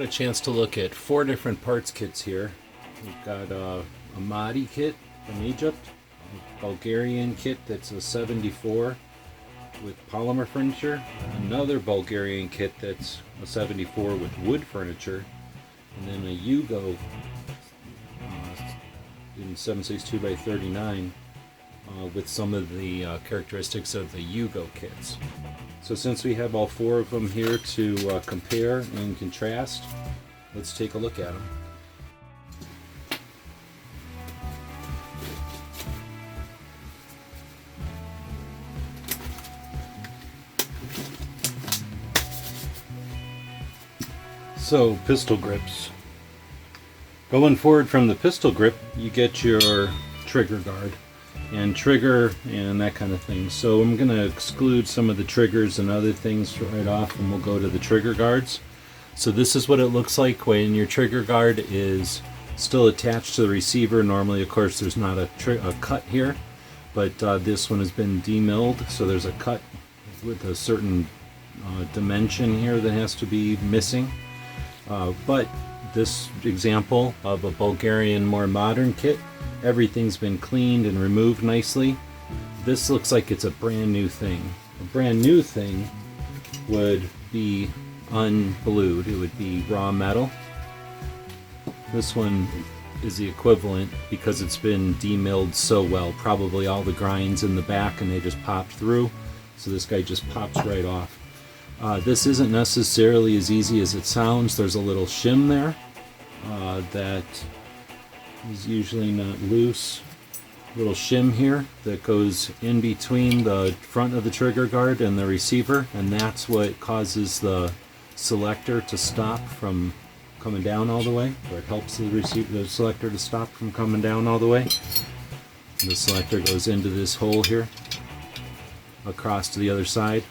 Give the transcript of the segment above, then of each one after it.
a chance to look at 4 different parts kits here. We've got a Mahdi kit from Egypt, a Bulgarian kit that's a 74 with polymer furniture, another Bulgarian kit that's a 74 with wood furniture, and then a Yugo in 762x39 with some of the characteristics of the Yugo kits. So since we have all 4 of them here to compare and contrast, let's take a look at them. So, pistol grips. Going forward from the pistol grip, you get your trigger guard and trigger and that kind of thing. So I'm going to exclude some of the triggers and other things right off, and we'll go to the trigger guards. So this is what it looks like when your trigger guard is still attached to the receiver. Normally, of course, there's not a cut here, but this one has been demilled, so there's a cut with a certain dimension here that has to be missing. But this example of a Bulgarian more modern kit, everything's been cleaned and removed nicely. This looks like it's a brand new thing. A brand new thing would be unblued. It would be raw metal. This one is the equivalent because it's been demilled so well. Probably all the grinds in the back and they just popped through. So this guy just pops right off. This isn't necessarily as easy as it sounds. There's a little shim there that is usually not loose. Little shim here that goes in between the front of the trigger guard and the receiver, and that's what causes the selector to stop from coming down all the way, or it helps the selector to stop from coming down all the way. And the selector goes into this hole here, across to the other side.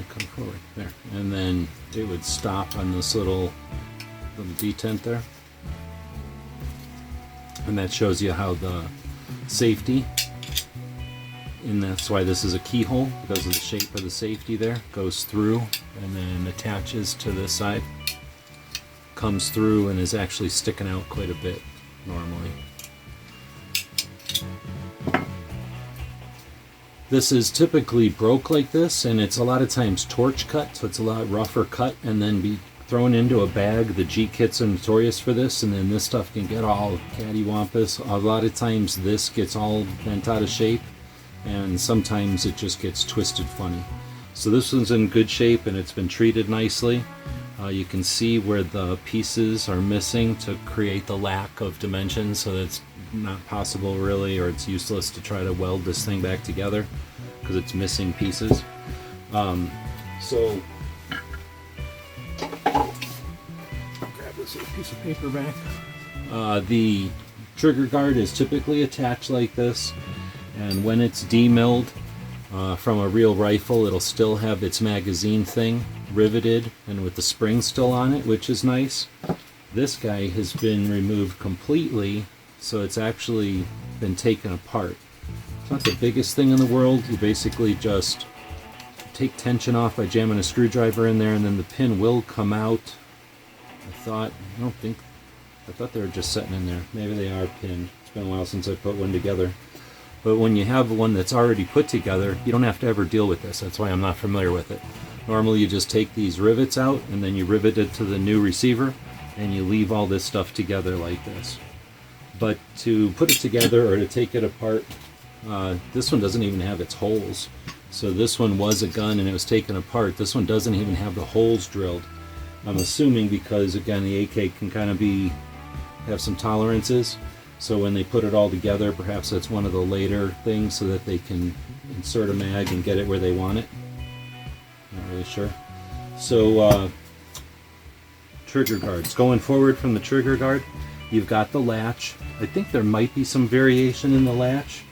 Come forward there, and then it would stop on this little detent there, and that shows you how the safety, and that's why this is a keyhole, because of the shape of the safety there, goes through and then attaches to this side, comes through and is actually sticking out quite a bit normally. This is typically broke like this, and it's a lot of times torch cut, so it's a lot rougher cut and then be thrown into a bag. The G kits are notorious for this, and then this stuff can get all cattywampus. A lot of times this gets all bent out of shape, and sometimes it just gets twisted funny. So this one's in good shape and it's been treated nicely. You can see where the pieces are missing to create the lack of dimensions, so that's not possible really, or it's useless to try to weld this thing back together because it's missing pieces. So grab this little piece of paper back. The trigger guard is typically attached like this, and when it's demilled from a real rifle, it'll still have its magazine thing riveted and with the spring still on it, which is nice. This guy has been removed completely, so it's actually been taken apart. It's not the biggest thing in the world. You basically just take tension off by jamming a screwdriver in there, and then the pin will come out. I thought they were just sitting in there. Maybe they are pinned. It's been a while since I put one together. But when you have one that's already put together, you don't have to ever deal with this. That's why I'm not familiar with it. Normally you just take these rivets out and then you rivet it to the new receiver and you leave all this stuff together like this. But to put it together or to take it apart, this one doesn't even have its holes. So this one was a gun and it was taken apart. This one doesn't even have the holes drilled. I'm assuming because, again, the AK can kind of have some tolerances. So when they put it all together, perhaps that's one of the later things so that they can insert a mag and get it where they want it. Not really sure. So trigger guards. Going forward from the trigger guard, you've got the latch. I think there might be some variation in the latch,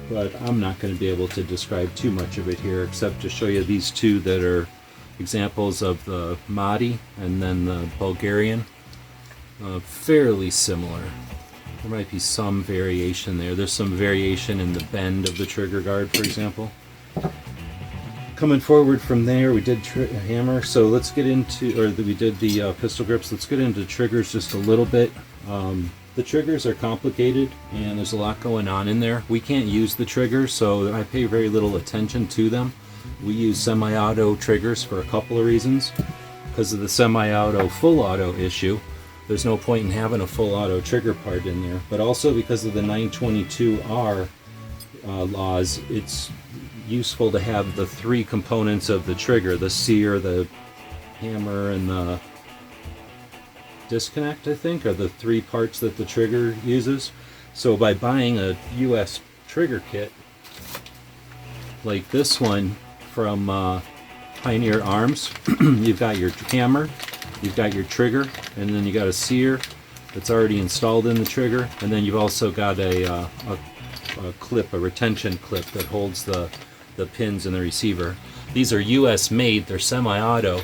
but I'm not going to be able to describe too much of it here except to show you these two that are examples of the Mahdi and then the Bulgarian. Fairly similar. There might be some variation there. There's some variation in the bend of the trigger guard, for example. Coming forward from there, we did hammer, so let's get into, or we did the pistol grips. Let's get into triggers just a little bit. The triggers are complicated, and there's a lot going on in there. We can't use the triggers, so I pay very little attention to them. We use semi-auto triggers for a couple of reasons. Because of the semi-auto, full auto issue, there's no point in having a full auto trigger part in there. But also because of the 922R laws, it's useful to have the three components of the trigger: the sear, the hammer, and the disconnect, I think, are the three parts that the trigger uses. So by buying a US trigger kit like this one from Pioneer Arms, you've got your hammer, you've got your trigger, and then you got a sear that's already installed in the trigger, and then you've also got a clip, a retention clip that holds the pins in the receiver. These are US made, they're semi-auto,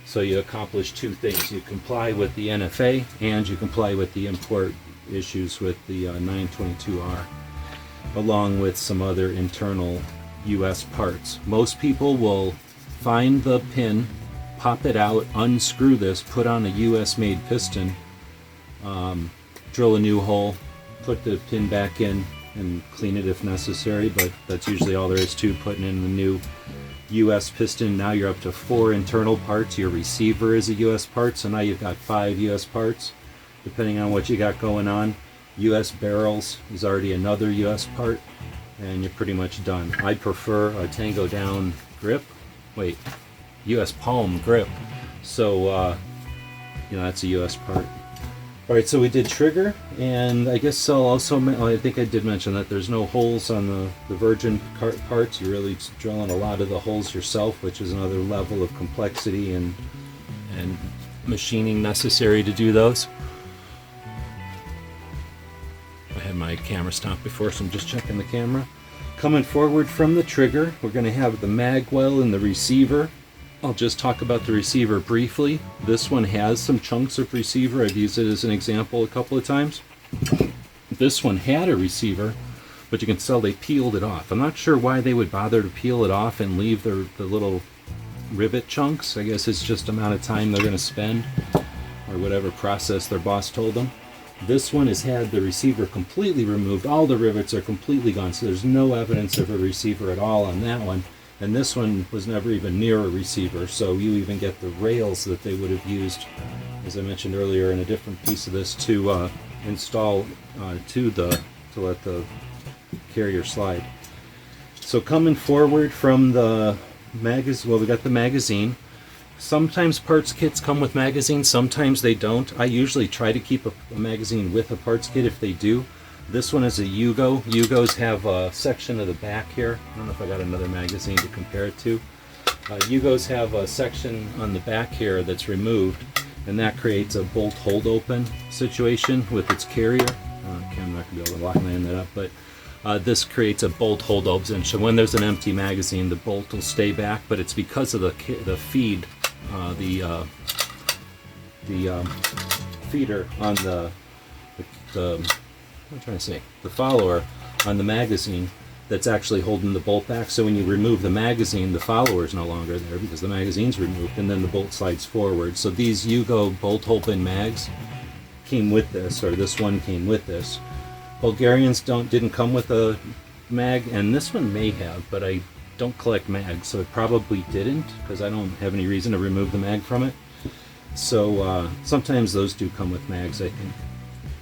so you accomplish two things. You comply with the NFA, and you comply with the import issues with the 922R, along with some other internal US parts. Most people will find the pin, pop it out, unscrew this, put on a US made piston, drill a new hole, put the pin back in, and clean it if necessary, but that's usually all there is to putting in the new US piston. Now you're up to 4 internal parts. Your receiver is a US part, so now you've got 5 US parts, depending on what you got going on. US barrels is already another US part, and you're pretty much done. I prefer a Tango Down grip. Wait, US palm grip. So, that's a US part. Alright, so we did trigger, and I guess I'll also, I think I did mention that there's no holes on the virgin parts. You're really drilling a lot of the holes yourself, which is another level of complexity and machining necessary to do those. I had my camera stopped before, so I'm just checking the camera. Coming forward from the trigger, we're going to have the mag well in the receiver. I'll just talk about the receiver briefly. This one has some chunks of receiver. I've used it as an example a couple of times. This one had a receiver, but you can tell they peeled it off. I'm not sure why they would bother to peel it off and leave the little rivet chunks. I guess it's just the amount of time they're going to spend, or whatever process their boss told them. This one has had the receiver completely removed. All the rivets are completely gone, so there's no evidence of a receiver at all on that one. And this one was never even near a receiver, so you even get the rails that they would have used, as I mentioned earlier, in a different piece of this to install to let the carrier slide. So coming forward from the magazine, well, we got the magazine. Sometimes parts kits come with magazines, sometimes they don't. I usually try to keep a magazine with a parts kit if they do. This one is a Yugo. Yugos have a section of the back here. I don't know if I got another magazine to compare it to. Yugos have a section on the back here that's removed, and that creates a bolt hold open situation with its carrier. I'm not going to be able to lock that up, but this creates a bolt hold open. So when there's an empty magazine, the bolt will stay back, but it's because of the feed, the feeder on the what am I trying to say? The follower on the magazine that's actually holding the bolt back. So when you remove the magazine, the follower is no longer there because the magazine's removed, and then the bolt slides forward. So these Yugo bolt open mags came with this, or this one came with this. Bulgarians didn't come with a mag, and this one may have, but I don't collect mags, so it probably didn't, because I don't have any reason to remove the mag from it. So sometimes those do come with mags, I think.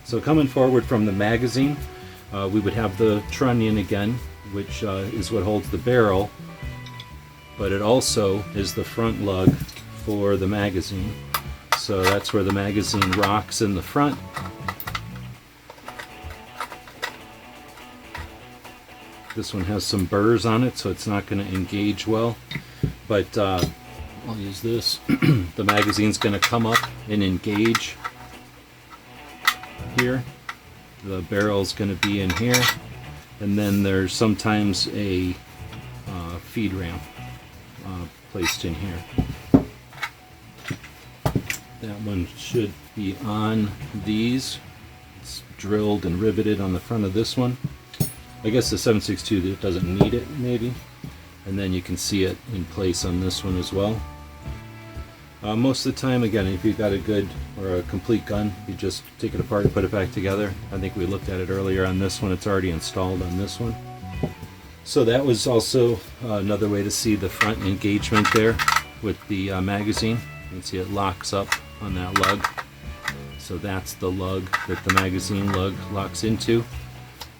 So coming forward from the magazine, we would have the trunnion again, which is what holds the barrel, but it also is the front lug for the magazine. So that's where the magazine rocks in the front. This one has some burrs on it, so it's not going to engage well, but I'll use this. The magazine's going to come up and engage here. The barrel's going to be in here, and then there's sometimes a feed ramp placed in here. That one should be on these It's drilled and riveted on the front of this one. I guess the 7.62 doesn't need it, maybe. And then you can see it in place on this one as well. Most of the time, again, if you've got a good or a complete gun, you just take it apart and put it back together. I think we looked at it earlier on this one. It's already installed on this one. So that was also another way to see the front engagement there with the magazine. You can see it locks up on that lug. So that's the lug that the magazine lug locks into.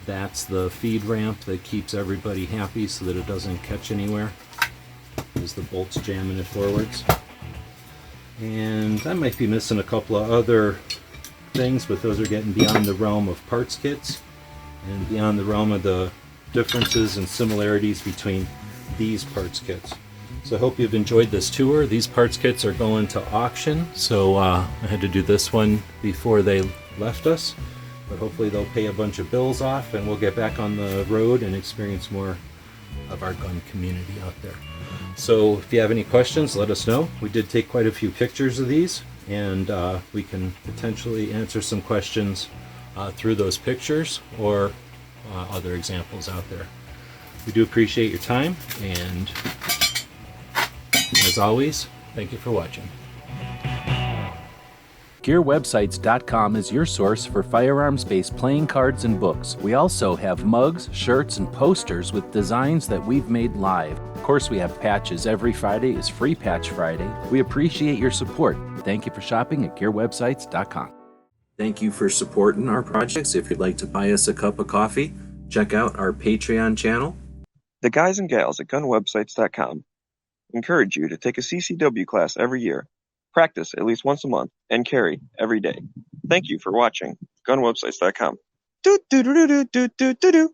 That's the feed ramp that keeps everybody happy so that it doesn't catch anywhere. There's the bolts jamming it forwards. And I might be missing a couple of other things, but those are getting beyond the realm of parts kits and beyond the realm of the differences and similarities between these parts kits. So I hope you've enjoyed this tour. These parts kits are going to auction, so I had to do this one before they left us. But hopefully they'll pay a bunch of bills off and we'll get back on the road and experience more of our gun community out there. So if you have any questions, let us know. We did take quite a few pictures of these, and we can potentially answer some questions through those pictures or other examples out there. We do appreciate your time, and as always, thank you for watching. GearWebsites.com is your source for firearms-based playing cards and books. We also have mugs, shirts, and posters with designs that we've made live. Of course, we have patches. Every Friday is Free Patch Friday. We appreciate your support. Thank you for shopping at GearWebsites.com. Thank you for supporting our projects. If you'd like to buy us a cup of coffee, check out our Patreon channel. The guys and gals at GunWebsites.com encourage you to take a CCW class every year, practice at least once a month, and carry every day. Thank you for watching GunWebsites.com. Do do do do do do do do.